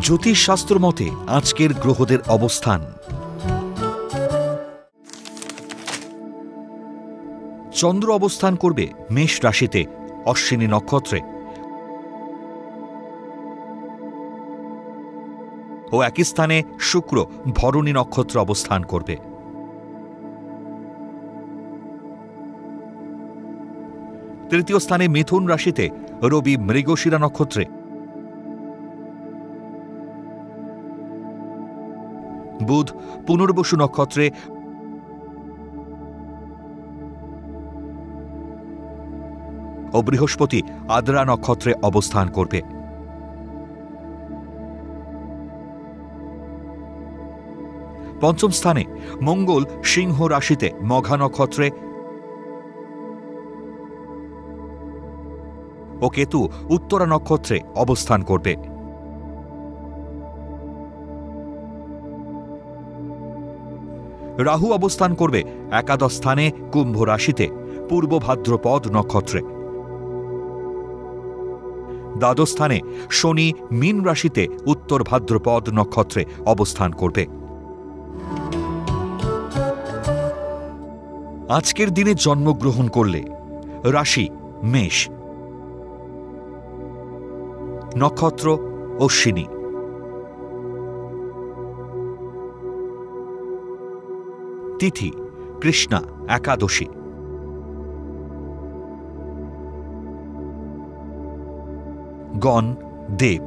জ্যোতিষশাস্ত্র মতে আজকের গ্রহদের অবস্থান। চন্দ্র অবস্থান করবে মেষ রাশিতে অশ্বিনী নক্ষত্রে ও একই স্থানে শুক্র ভরণী নক্ষত্রে অবস্থান করবে। তৃতীয় স্থানে মিথুন রাশিতে রবি মৃগশিরা নক্ষত্রে, বুধ পুনর্বসু নক্ষত্রে ও বৃহস্পতি আদ্রা নক্ষত্রে অবস্থান করবে। পঞ্চম স্থানে মঙ্গল সিংহ রাশিতে মঘা নক্ষত্রে ও কেতু উত্তরা নক্ষত্রে অবস্থান করবে। রাহু অবস্থান করবে একাদশ স্থানে কুম্ভ রাশিতে পূর্ব ভাদ্রপদ নক্ষত্রে। দ্বাদশ স্থানে শনি মীন রাশিতে উত্তর ভাদ্রপদ নক্ষত্রে অবস্থান করবে। আজকের দিনে জন্মগ্রহণ করলে রাশি মেষ, নক্ষত্র অশ্বিনী, তিথি কৃষ্ণা একাদশী, গণ দেব।